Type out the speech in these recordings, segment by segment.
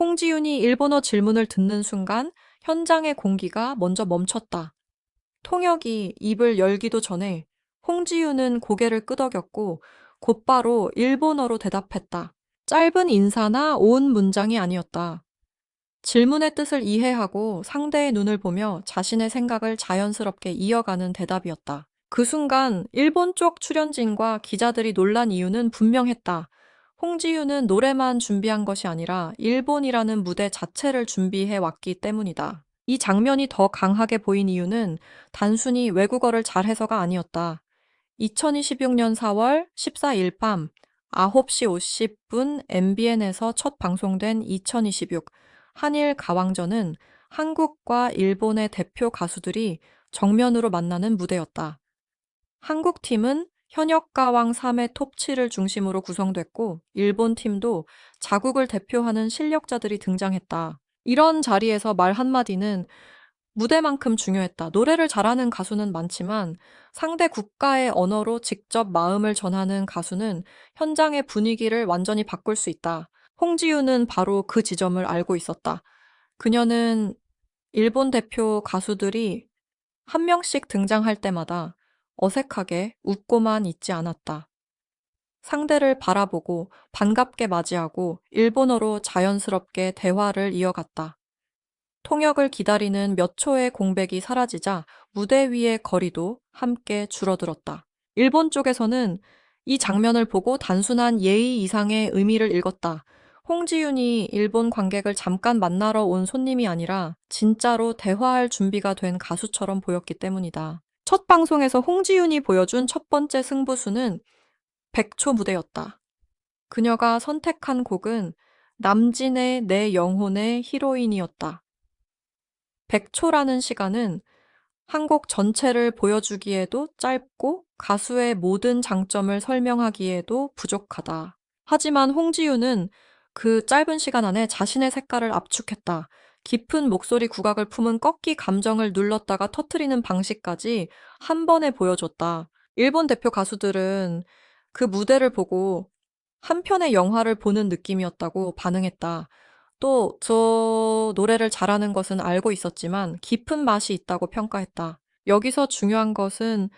홍지윤이 일본어 질문을 듣는 순간 현장의 공기가 먼저 멈췄다. 통역이 입을 열기도 전에 홍지윤은 고개를 끄덕였고 곧바로 일본어로 대답했다. 짧은 인사나 온 문장이 아니었다. 질문의 뜻을 이해하고 상대의 눈을 보며 자신의 생각을 자연스럽게 이어가는 대답이었다. 그 순간 일본 쪽 출연진과 기자들이 놀란 이유는 분명했다. 홍지윤은 노래만 준비한 것이 아니라 일본이라는 무대 자체를 준비해 왔기 때문이다. 이 장면이 더 강하게 보인 이유는 단순히 외국어를 잘해서가 아니었다. 2026년 4월 14일 밤 9시 50분 MBN에서 첫 방송된 2026 한일 가왕전은 한국과 일본의 대표 가수들이 정면으로 만나는 무대였다. 한국 팀은 현역 가왕 3의 톱7을 중심으로 구성됐고 일본 팀도 자국을 대표하는 실력자들이 등장했다. 이런 자리에서 말 한마디는 무대만큼 중요했다. 노래를 잘하는 가수는 많지만 상대 국가의 언어로 직접 마음을 전하는 가수는 현장의 분위기를 완전히 바꿀 수 있다. 홍지유는 바로 그 지점을 알고 있었다. 그녀는 일본 대표 가수들이 한 명씩 등장할 때마다 어색하게 웃고만 있지 않았다. 상대를 바라보고 반갑게 맞이하고 일본어로 자연스럽게 대화를 이어갔다. 통역을 기다리는 몇 초의 공백이 사라지자 무대 위의 거리도 함께 줄어들었다. 일본 쪽에서는 이 장면을 보고 단순한 예의 이상의 의미를 읽었다. 홍지윤이 일본 관객을 잠깐 만나러 온 손님이 아니라 진짜로 대화할 준비가 된 가수처럼 보였기 때문이다. 첫 방송에서 홍지윤이 보여준 첫 번째 승부수는 100초 무대였다. 그녀가 선택한 곡은 남진의 내 영혼의 히로인이었다. 100초라는 시간은 한 곡 전체를 보여주기에도 짧고 가수의 모든 장점을 설명하기에도 부족하다. 하지만 홍지유는 그 짧은 시간 안에 자신의 색깔을 압축했다. 깊은 목소리 구각을 품은 꺾기 감정을 눌렀다가 터트리는 방식까지 한 번에 보여줬다. 일본 대표 가수들은 그 무대를 보고 한 편의 영화를 보는 느낌이었다고 반응했다. 또 저 노래를 잘하는 것은 알고 있었지만 깊은 맛이 있다고 평가했다. 여기서 중요한 것은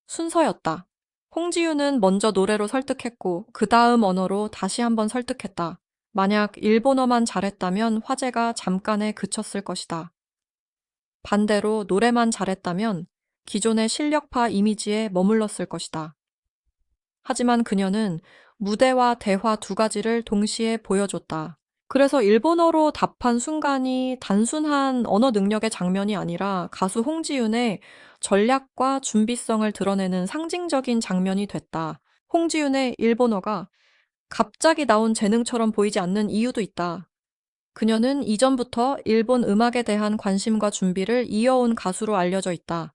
순서였다. 홍지유는 먼저 노래로 설득했고 그 다음 언어로 다시 한번 설득했다. 만약 일본어만 잘했다면 화제가 잠깐에 그쳤을 것이다. 반대로 노래만 잘했다면 기존의 실력파 이미지에 머물렀을 것이다. 하지만 그녀는 무대와 대화 두 가지를 동시에 보여줬다. 그래서 일본어로 답한 순간이 단순한 언어 능력의 장면이 아니라 가수 홍지윤의 전략과 준비성을 드러내는 상징적인 장면이 됐다. 홍지윤의 일본어가 갑자기 나온 재능처럼 보이지 않는 이유도 있다. 그녀는 이전부터 일본 음악에 대한 관심과 준비를 이어온 가수로 알려져 있다.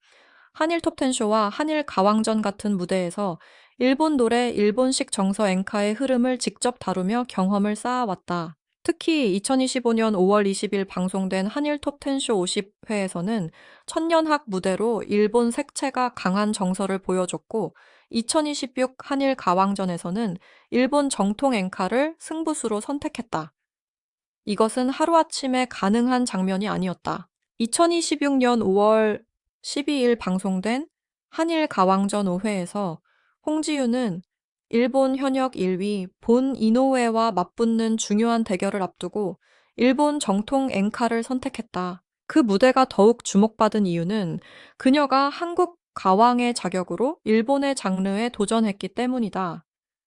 한일 톱텐쇼와 한일 가왕전 같은 무대에서 일본 노래, 일본식 정서 앵카의 흐름을 직접 다루며 경험을 쌓아왔다. 특히 2025년 5월 20일 방송된 한일 톱텐쇼 50회에서는 천년학 무대로 일본 색채가 강한 정서를 보여줬고 2026 한일 가왕전에서는 일본 정통 앵카를 승부수로 선택했다. 이것은 하루아침에 가능한 장면이 아니었다. 2026년 5월 12일 방송된 한일 가왕전 5회에서 홍지유는 일본 현역 1위 본 이노우에와 맞붙는 중요한 대결을 앞두고 일본 정통 앵카를 선택했다. 그 무대가 더욱 주목받은 이유는 그녀가 한국 가왕의 자격으로 일본의 장르에 도전했기 때문이다.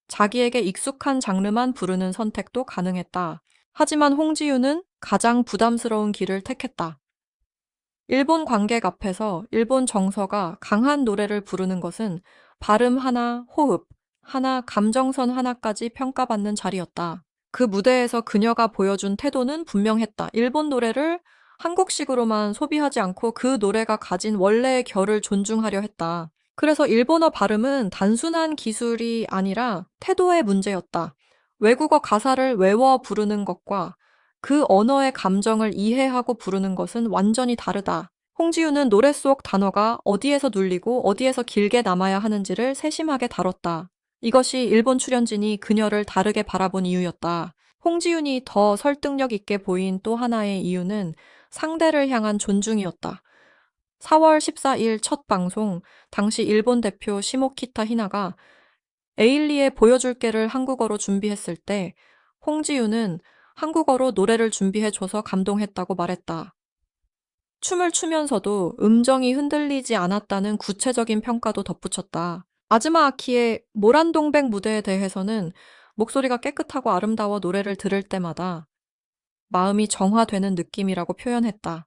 자기에게 익숙한 장르만 부르는 선택도 가능했다. 하지만 홍지유는 가장 부담스러운 길을 택했다. 일본 관객 앞에서 일본 정서가 강한 노래를 부르는 것은 발음 하나, 호흡 하나, 감정선 하나까지 평가받는 자리였다. 그 무대에서 그녀가 보여준 태도는 분명했다. 일본 노래를 한국식으로만 소비하지 않고 그 노래가 가진 원래의 결을 존중하려 했다. 그래서 일본어 발음은 단순한 기술이 아니라 태도의 문제였다. 외국어 가사를 외워 부르는 것과 그 언어의 감정을 이해하고 부르는 것은 완전히 다르다. 홍지유는 노래 속 단어가 어디에서 눌리고 어디에서 길게 남아야 하는지를 세심하게 다뤘다. 이것이 일본 출연진이 그녀를 다르게 바라본 이유였다. 홍지윤이 더 설득력 있게 보인 또 하나의 이유는 상대를 향한 존중이었다. 4월 14일 첫 방송, 당시 일본 대표 시모키타 히나가 에일리의 보여줄게를 한국어로 준비했을 때 홍지윤은 한국어로 노래를 준비해줘서 감동했다고 말했다. 춤을 추면서도 음정이 흔들리지 않았다는 구체적인 평가도 덧붙였다. 아즈마 아키의 모란동백 무대에 대해서는 목소리가 깨끗하고 아름다워 노래를 들을 때마다 마음이 정화되는 느낌이라고 표현했다.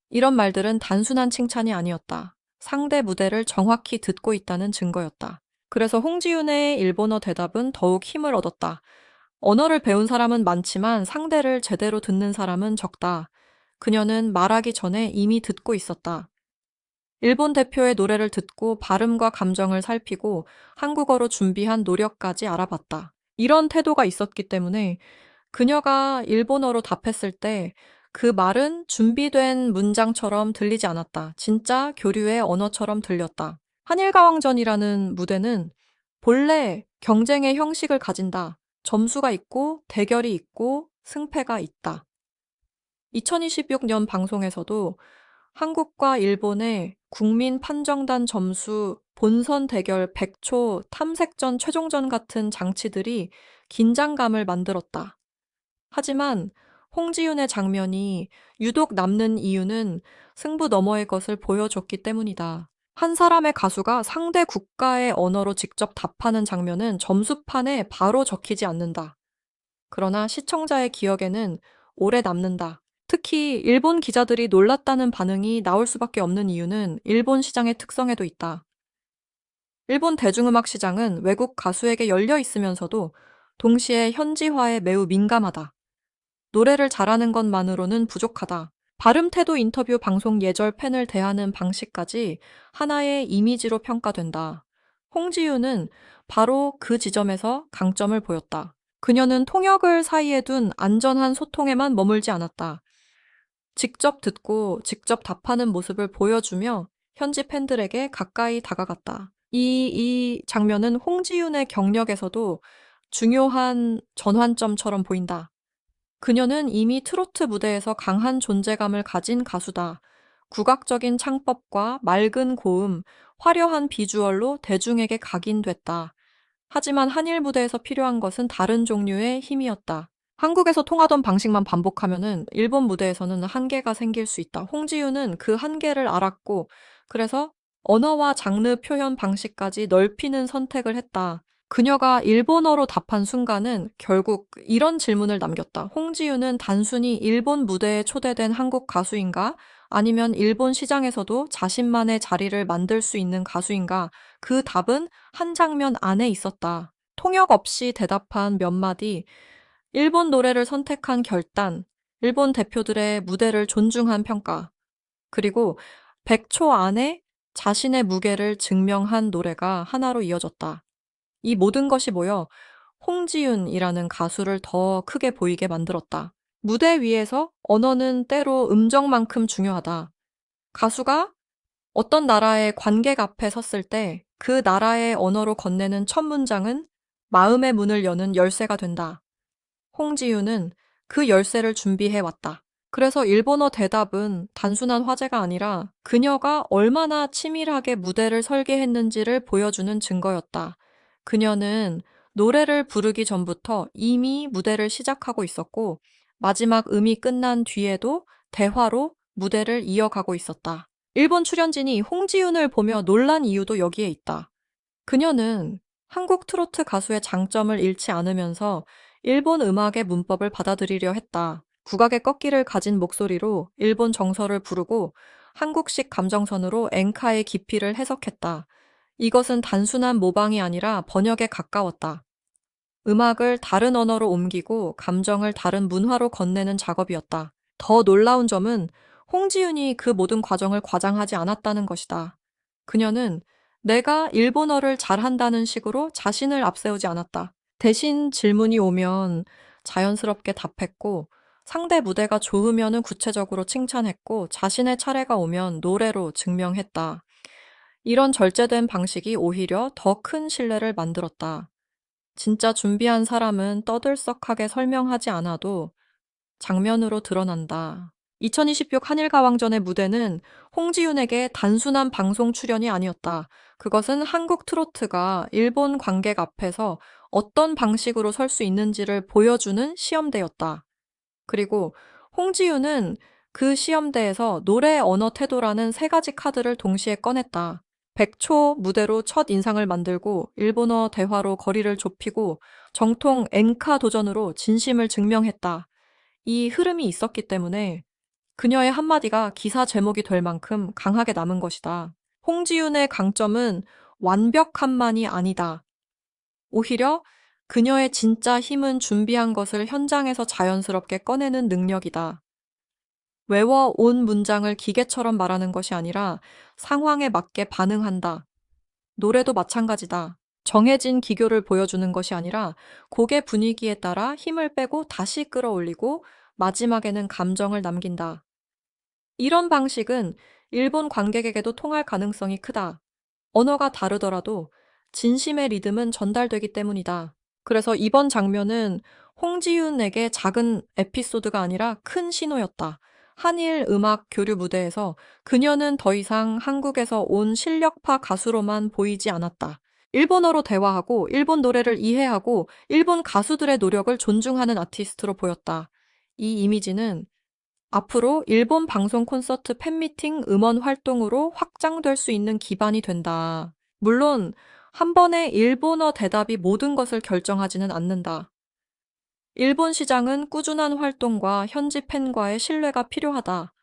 이런 말들은 단순한 칭찬이 아니었다. 상대 무대를 정확히 듣고 있다는 증거였다. 그래서 홍지윤의 일본어 대답은 더욱 힘을 얻었다. 언어를 배운 사람은 많지만 상대를 제대로 듣는 사람은 적다. 그녀는 말하기 전에 이미 듣고 있었다. 일본 대표의 노래를 듣고 발음과 감정을 살피고 한국어로 준비한 노력까지 알아봤다. 이런 태도가 있었기 때문에 그녀가 일본어로 답했을 때 그 말은 준비된 문장처럼 들리지 않았다. 진짜 교류의 언어처럼 들렸다. 한일가왕전이라는 무대는 본래 경쟁의 형식을 가진다. 점수가 있고 대결이 있고 승패가 있다. 2026년 방송에서도 한국과 일본의 국민 판정단 점수, 본선 대결 100초, 탐색전 최종전 같은 장치들이 긴장감을 만들었다. 하지만 홍지윤의 장면이 유독 남는 이유는 승부 너머의 것을 보여줬기 때문이다. 한 사람의 가수가 상대 국가의 언어로 직접 답하는 장면은 점수판에 바로 적히지 않는다. 그러나 시청자의 기억에는 오래 남는다. 특히 일본 기자들이 놀랐다는 반응이 나올 수밖에 없는 이유는 일본 시장의 특성에도 있다. 일본 대중음악 시장은 외국 가수에게 열려 있으면서도 동시에 현지화에 매우 민감하다. 노래를 잘하는 것만으로는 부족하다. 발음 태도 인터뷰 방송 예절 팬을 대하는 방식까지 하나의 이미지로 평가된다. 홍지유는 바로 그 지점에서 강점을 보였다. 그녀는 통역을 사이에 둔 안전한 소통에만 머물지 않았다. 직접 듣고 직접 답하는 모습을 보여주며 현지 팬들에게 가까이 다가갔다. 이 장면은 홍지윤의 경력에서도 중요한 전환점처럼 보인다. 그녀는 이미 트로트 무대에서 강한 존재감을 가진 가수다. 국악적인 창법과 맑은 고음, 화려한 비주얼로 대중에게 각인됐다. 하지만 한일 무대에서 필요한 것은 다른 종류의 힘이었다. 한국에서 통하던 방식만 반복하면은 일본 무대에서는 한계가 생길 수 있다. 홍지윤은 그 한계를 알았고, 그래서 언어와 장르 표현 방식까지 넓히는 선택을 했다. 그녀가 일본어로 답한 순간은 결국 이런 질문을 남겼다. 홍지윤은 단순히 일본 무대에 초대된 한국 가수인가? 아니면 일본 시장에서도 자신만의 자리를 만들 수 있는 가수인가? 그 답은 한 장면 안에 있었다. 통역 없이 대답한 몇 마디, 일본 노래를 선택한 결단, 일본 대표들의 무대를 존중한 평가, 그리고 100초 안에 자신의 무게를 증명한 노래가 하나로 이어졌다. 이 모든 것이 모여 홍지윤이라는 가수를 더 크게 보이게 만들었다. 무대 위에서 언어는 때로 음정만큼 중요하다. 가수가 어떤 나라의 관객 앞에 섰을 때 그 나라의 언어로 건네는 첫 문장은 마음의 문을 여는 열쇠가 된다. 홍지윤은 그 열쇠를 준비해 왔다. 그래서 일본어 대답은 단순한 화제가 아니라 그녀가 얼마나 치밀하게 무대를 설계했는지를 보여주는 증거였다. 그녀는 노래를 부르기 전부터 이미 무대를 시작하고 있었고 마지막 음이 끝난 뒤에도 대화로 무대를 이어가고 있었다. 일본 출연진이 홍지윤을 보며 놀란 이유도 여기에 있다. 그녀는 한국 트로트 가수의 장점을 잃지 않으면서 일본 음악의 문법을 받아들이려 했다. 국악의 꺾기를 가진 목소리로 일본 정서를 부르고 한국식 감정선으로 엔카의 깊이를 해석했다. 이것은 단순한 모방이 아니라 번역에 가까웠다. 음악을 다른 언어로 옮기고 감정을 다른 문화로 건네는 작업이었다. 더 놀라운 점은 홍지윤이 그 모든 과정을 과장하지 않았다는 것이다. 그녀는 내가 일본어를 잘한다는 식으로 자신을 앞세우지 않았다. 대신 질문이 오면 자연스럽게 답했고, 상대 무대가 좋으면은 구체적으로 칭찬했고, 자신의 차례가 오면 노래로 증명했다. 이런 절제된 방식이 오히려 더 큰 신뢰를 만들었다. 진짜 준비한 사람은 떠들썩하게 설명하지 않아도 장면으로 드러난다. 2026 한일가왕전의 무대는 홍지윤에게 단순한 방송 출연이 아니었다. 그것은 한국 트로트가 일본 관객 앞에서 어떤 방식으로 설 수 있는지를 보여주는 시험대였다. 그리고 홍지윤은 그 시험대에서 노래, 언어, 태도라는 세 가지 카드를 동시에 꺼냈다. 백초 무대로 첫 인상을 만들고 일본어 대화로 거리를 좁히고 정통 엔카 도전으로 진심을 증명했다. 이 흐름이 있었기 때문에 그녀의 한마디가 기사 제목이 될 만큼 강하게 남은 것이다. 홍지윤의 강점은 완벽함만이 아니다. 오히려 그녀의 진짜 힘은 준비한 것을 현장에서 자연스럽게 꺼내는 능력이다. 외워온 문장을 기계처럼 말하는 것이 아니라 상황에 맞게 반응한다. 노래도 마찬가지다. 정해진 기교를 보여주는 것이 아니라 곡의 분위기에 따라 힘을 빼고 다시 끌어올리고 마지막에는 감정을 남긴다. 이런 방식은 일본 관객에게도 통할 가능성이 크다. 언어가 다르더라도 진심의 리듬은 전달되기 때문이다. 그래서 이번 장면은 홍지윤에게 작은 에피소드가 아니라 큰 신호였다. 한일 음악 교류 무대에서 그녀는 더 이상 한국에서 온 실력파 가수로만 보이지 않았다. 일본어로 대화하고 일본 노래를 이해하고 일본 가수들의 노력을 존중하는 아티스트로 보였다. 이 이미지는 앞으로 일본 방송 콘서트 팬미팅 음원 활동으로 확장될 수 있는 기반이 된다. 물론 한 번의 일본어 대답이 모든 것을 결정하지는 않는다. 일본 시장은 꾸준한 활동과 현지 팬과의 신뢰가 필요하다.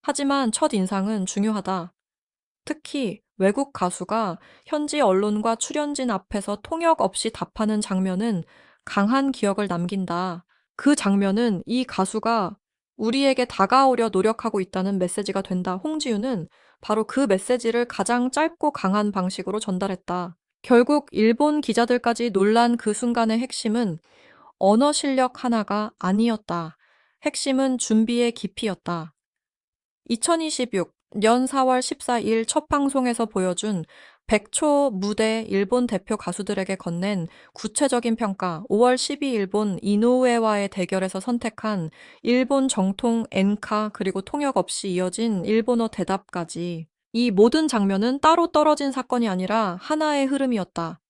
하지만 첫 인상은 중요하다. 특히 외국 가수가 현지 언론과 출연진 앞에서 통역 없이 답하는 장면은 강한 기억을 남긴다. 그 장면은 이 가수가 우리에게 다가오려 노력하고 있다는 메시지가 된다. 홍지윤은 바로 그 메시지를 가장 짧고 강한 방식으로 전달했다. 결국 일본 기자들까지 놀란 그 순간의 핵심은 언어 실력 하나가 아니었다. 핵심은 준비의 깊이였다. 2026년 4월 14일 첫 방송에서 보여준 100초 무대 일본 대표 가수들에게 건넨 구체적인 평가, 5월 12일 본 이노우에와의 대결에서 선택한 일본 정통 엔카 그리고 통역 없이 이어진 일본어 대답까지 이 모든 장면은 따로 떨어진 사건이 아니라 하나의 흐름이었다.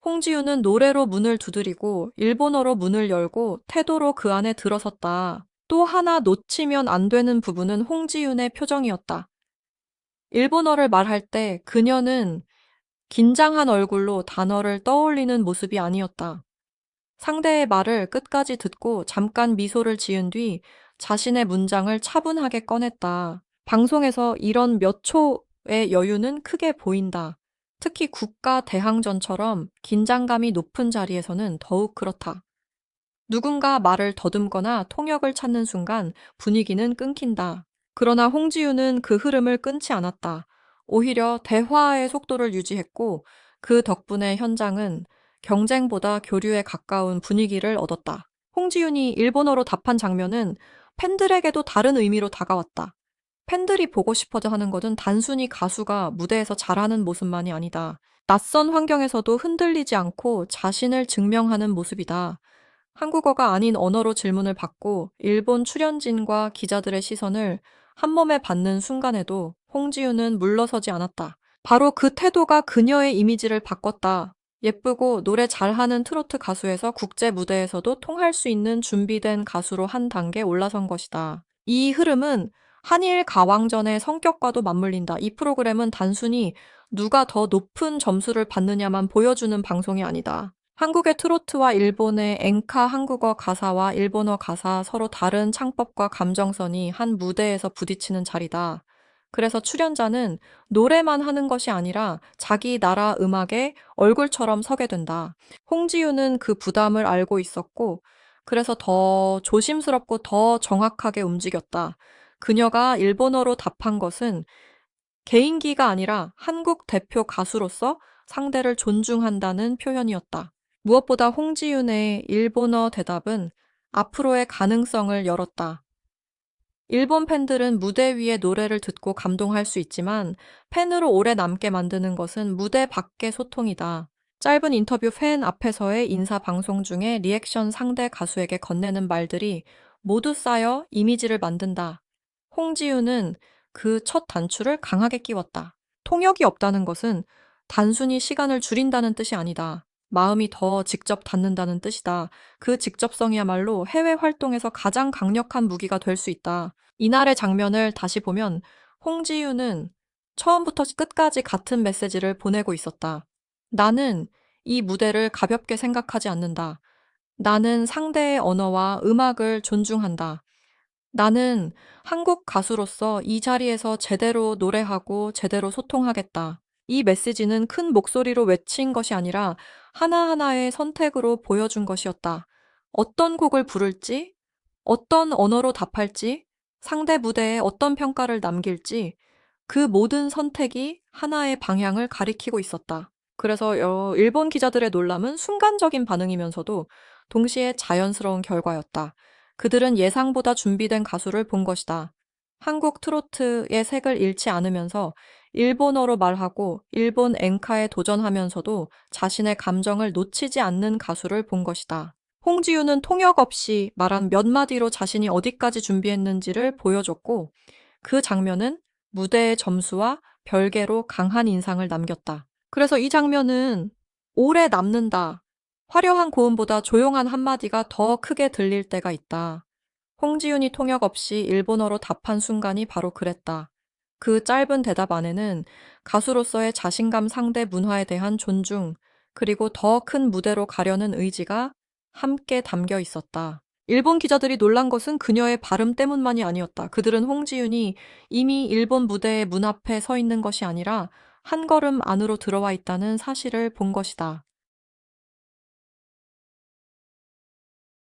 홍지윤은 노래로 문을 두드리고 일본어로 문을 열고 태도로 그 안에 들어섰다. 또 하나 놓치면 안 되는 부분은 홍지윤의 표정이었다. 일본어를 말할 때 그녀는 긴장한 얼굴로 단어를 떠올리는 모습이 아니었다. 상대의 말을 끝까지 듣고 잠깐 미소를 지은 뒤 자신의 문장을 차분하게 꺼냈다. 방송에서 이런 몇 초의 여유는 크게 보인다. 특히 국가 대항전처럼 긴장감이 높은 자리에서는 더욱 그렇다. 누군가 말을 더듬거나 통역을 찾는 순간 분위기는 끊긴다. 그러나 홍지윤은 그 흐름을 끊지 않았다. 오히려 대화의 속도를 유지했고 그 덕분에 현장은 경쟁보다 교류에 가까운 분위기를 얻었다. 홍지윤이 일본어로 답한 장면은 팬들에게도 다른 의미로 다가왔다. 팬들이 보고 싶어져 하는 것은 단순히 가수가 무대에서 잘하는 모습만이 아니다. 낯선 환경에서도 흔들리지 않고 자신을 증명하는 모습이다. 한국어가 아닌 언어로 질문을 받고 일본 출연진과 기자들의 시선을 한몸에 받는 순간에도 홍지윤은 물러서지 않았다. 바로 그 태도가 그녀의 이미지를 바꿨다. 예쁘고 노래 잘하는 트로트 가수에서 국제 무대에서도 통할 수 있는 준비된 가수로 한 단계 올라선 것이다. 이 흐름은 한일 가왕전의 성격과도 맞물린다. 이 프로그램은 단순히 누가 더 높은 점수를 받느냐만 보여주는 방송이 아니다. 한국의 트로트와 일본의 엔카 한국어 가사와 일본어 가사 서로 다른 창법과 감정선이 한 무대에서 부딪히는 자리다. 그래서 출연자는 노래만 하는 것이 아니라 자기 나라 음악에 얼굴처럼 서게 된다. 홍지윤은 그 부담을 알고 있었고, 그래서 더 조심스럽고 더 정확하게 움직였다. 그녀가 일본어로 답한 것은 개인기가 아니라 한국 대표 가수로서 상대를 존중한다는 표현이었다. 무엇보다 홍지윤의 일본어 대답은 앞으로의 가능성을 열었다. 일본 팬들은 무대 위의 노래를 듣고 감동할 수 있지만 팬으로 오래 남게 만드는 것은 무대 밖의 소통이다. 짧은 인터뷰 팬 앞에서의 인사 방송 중에 리액션 상대 가수에게 건네는 말들이 모두 쌓여 이미지를 만든다. 홍지윤은 그 첫 단추를 강하게 끼웠다. 통역이 없다는 것은 단순히 시간을 줄인다는 뜻이 아니다. 마음이 더 직접 닿는다는 뜻이다. 그 직접성이야말로 해외 활동에서 가장 강력한 무기가 될 수 있다. 이날의 장면을 다시 보면 홍지윤은 처음부터 끝까지 같은 메시지를 보내고 있었다. 나는 이 무대를 가볍게 생각하지 않는다. 나는 상대의 언어와 음악을 존중한다. 나는 한국 가수로서 이 자리에서 제대로 노래하고 제대로 소통하겠다. 이 메시지는 큰 목소리로 외친 것이 아니라 하나하나의 선택으로 보여준 것이었다. 어떤 곡을 부를지, 어떤 언어로 답할지, 상대 무대에 어떤 평가를 남길지, 그 모든 선택이 하나의 방향을 가리키고 있었다. 그래서 일본 기자들의 놀람은 순간적인 반응이면서도 동시에 자연스러운 결과였다. 그들은 예상보다 준비된 가수를 본 것이다. 한국 트로트의 색을 잃지 않으면서 일본어로 말하고 일본 엔카에 도전하면서도 자신의 감정을 놓치지 않는 가수를 본 것이다. 홍지유는 통역 없이 말한 몇 마디로 자신이 어디까지 준비했는지를 보여줬고 그 장면은 무대의 점수와 별개로 강한 인상을 남겼다. 그래서 이 장면은 오래 남는다. 화려한 고음보다 조용한 한마디가 더 크게 들릴 때가 있다. 홍지윤이 통역 없이 일본어로 답한 순간이 바로 그랬다. 그 짧은 대답 안에는 가수로서의 자신감 상대 문화에 대한 존중, 그리고 더 큰 무대로 가려는 의지가 함께 담겨 있었다. 일본 기자들이 놀란 것은 그녀의 발음 때문만이 아니었다. 그들은 홍지윤이 이미 일본 무대의 문 앞에 서 있는 것이 아니라 한 걸음 안으로 들어와 있다는 사실을 본 것이다.